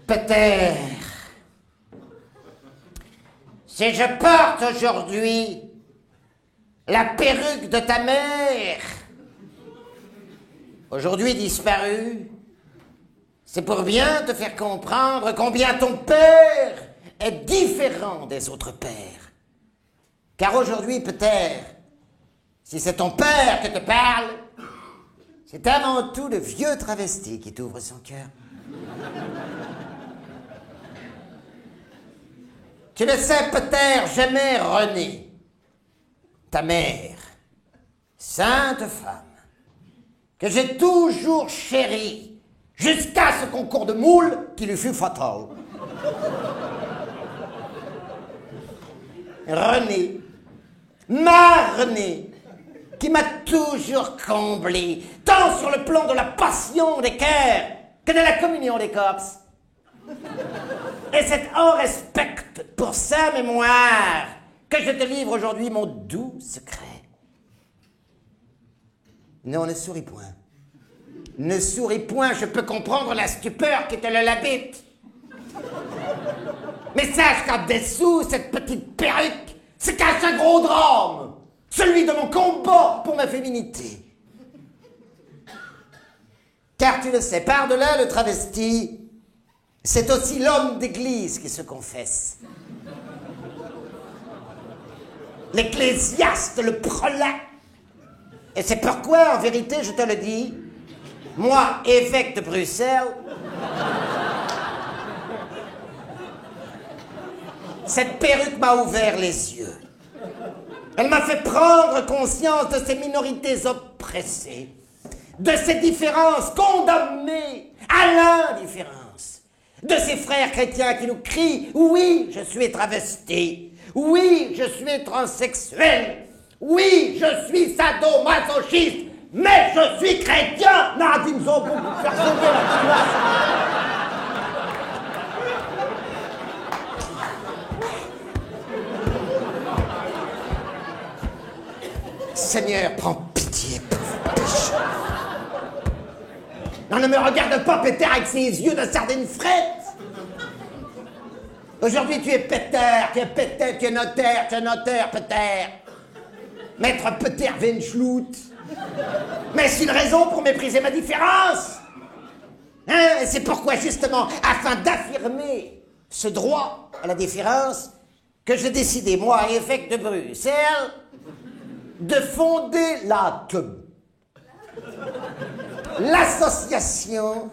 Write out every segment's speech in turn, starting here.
Peut-être. Si je porte aujourd'hui la perruque de ta mère, aujourd'hui disparue, c'est pour bien te faire comprendre combien ton père est différent des autres pères. Car aujourd'hui, peut-être, si c'est ton père que te parle, c'est avant tout le vieux travesti qui t'ouvre son cœur. Tu le sais peut-être, j'aimais Renée, ta mère, sainte femme, que j'ai toujours chérie, jusqu'à ce concours de moules qui lui fut fatal. Renée, ma Renée, qui m'a toujours comblé, tant sur le plan de la passion des cœurs que de la communion des corps. Et c'est en respect pour sa mémoire que je te livre aujourd'hui mon doux secret. Non, ne souris point. Ne souris point, je peux comprendre la stupeur qui te l'habite. Mais sache qu'en dessous, cette petite perruque se cache un gros drame, celui de mon combat pour ma féminité. Car tu le sais, par-delà le travesti, c'est aussi l'homme d'église qui se confesse. L'ecclésiaste, le prélat. Et c'est pourquoi, en vérité, je te le dis, moi, évêque de Bruxelles, cette perruque m'a ouvert les yeux. Elle m'a fait prendre conscience de ces minorités oppressées, de ces différences condamnées à l'indifférence, de ces frères chrétiens qui nous crient « Oui, je suis travesti. Oui, je suis transsexuel. Oui, je suis sadomasochiste. Mais je suis chrétien !» Non, ils nous ont beaucoup fait sauver la classe. Seigneur, prends pitié pour vos pécheurs. Non, ne me regarde pas, Péter, avec ses yeux de sardine frette. Aujourd'hui, tu es Péter, tu es notaire, Péter. Maître Péter Venschlout. Mais c'est une raison pour mépriser ma différence. Hein? Et c'est pourquoi, justement, afin d'affirmer ce droit à la différence, que j'ai décidé, moi, évêque de Bruxelles, de fonder l'ATEB, l'association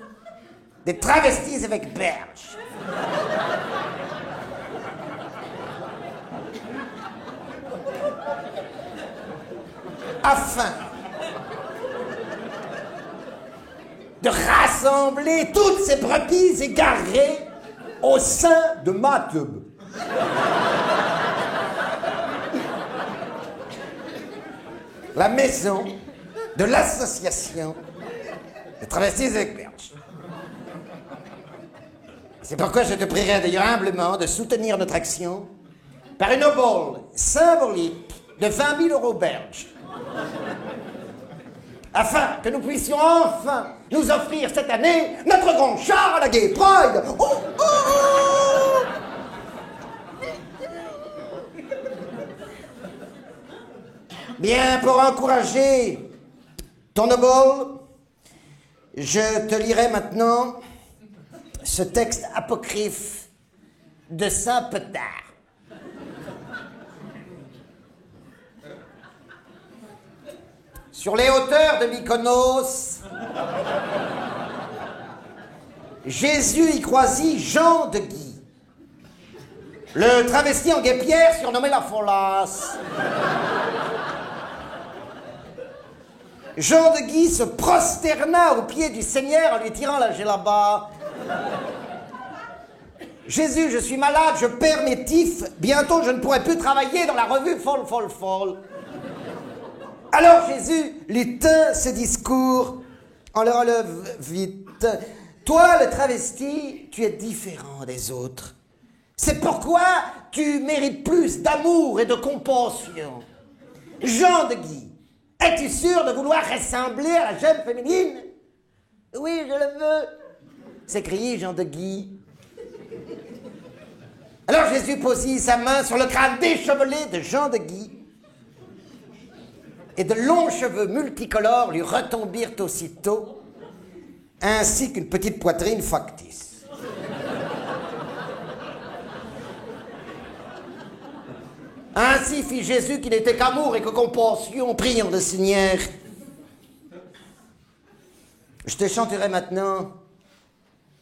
des travestis avec berge. Afin de rassembler toutes ces brebis égarées au sein de ma tube. La maison de l'association des travestis avec berge. C'est pourquoi je te prierai d'ailleurs humblement de soutenir notre action par une obole symbolique de 20 000 € berge. Afin que nous puissions enfin nous offrir cette année notre grand char à la Gay Pride. Oh, oh, oh. Bien, pour encourager ton obole, je te lirai maintenant ce texte apocryphe de Saint Pétard. Sur les hauteurs de Mykonos, Jésus y croisit Jean de Guy, le travesti en guêpière surnommé la Folasse. Jean de Guy se prosterna aux pieds du Seigneur en lui tirant la djellaba. Jésus, je suis malade, je perds mes tifs, bientôt je ne pourrai plus travailler dans la revue Folle, Folle, Folle. Alors Jésus lui tint ce discours en le relève vite. Toi, le travesti, tu es différent des autres. C'est pourquoi tu mérites plus d'amour et de compassion. Jean de Guy, es-tu sûr de vouloir ressembler à la jeune féminine? Oui, je le veux, s'écriait Jean de Guy. Alors Jésus posit sa main sur le crâne déchevelé de Jean de Guy, et de longs cheveux multicolores lui retombirent aussitôt, ainsi qu'une petite poitrine factice. Ainsi fit Jésus qui n'était qu'amour et que compassion, priant le Seigneur. Je te chanterai maintenant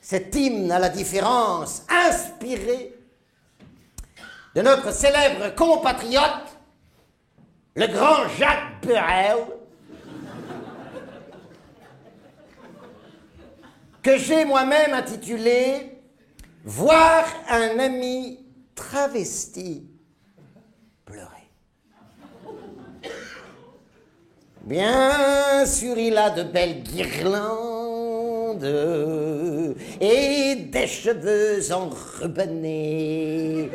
cet hymne à la différence, inspiré de notre célèbre compatriote, le grand Jacques Brel, que j'ai moi-même intitulé « Voir un ami travesti pleurer ». Bien sûr, il a de belles guirlandes et des cheveux enrubannés,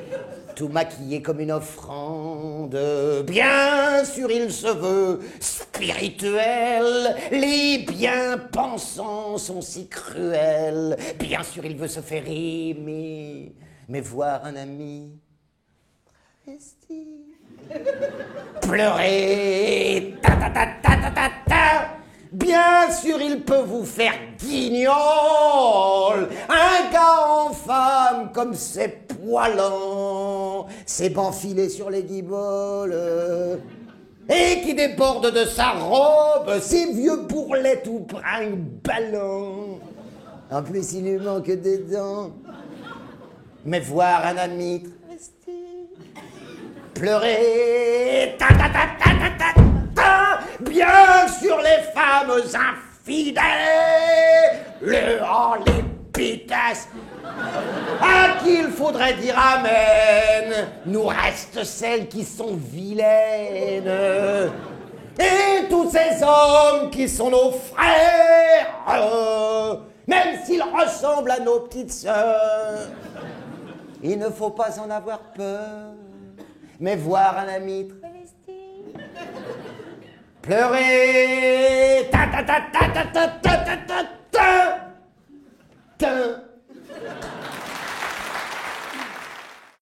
tout maquillé comme une offrande. Bien sûr, il se veut spirituel, les bien-pensants sont si cruels. Bien sûr, il veut se faire aimer, mais voir un ami travesti pleurer, ta ta ta ta ta ta ta. Bien sûr, il peut vous faire guignol, un gars en femme comme ses poilants, ses bancs filés sur les guiboles, et qui déborde de sa robe, ses vieux bourrelets tout brinque-ballant. En plus, il lui manque des dents. Mais voir un ami travesti pleurer, ta ta ta ta ta ta ta, bien sûr les femmes infidèles, les pitesses, à qui il faudrait dire amen, nous restent celles qui sont vilaines, et tous ces hommes qui sont nos frères, même s'ils ressemblent à nos petites sœurs, il ne faut pas en avoir peur. Mais voir un ami travesti pleurer, ta ta ta ta ta ta ta ta ta ta.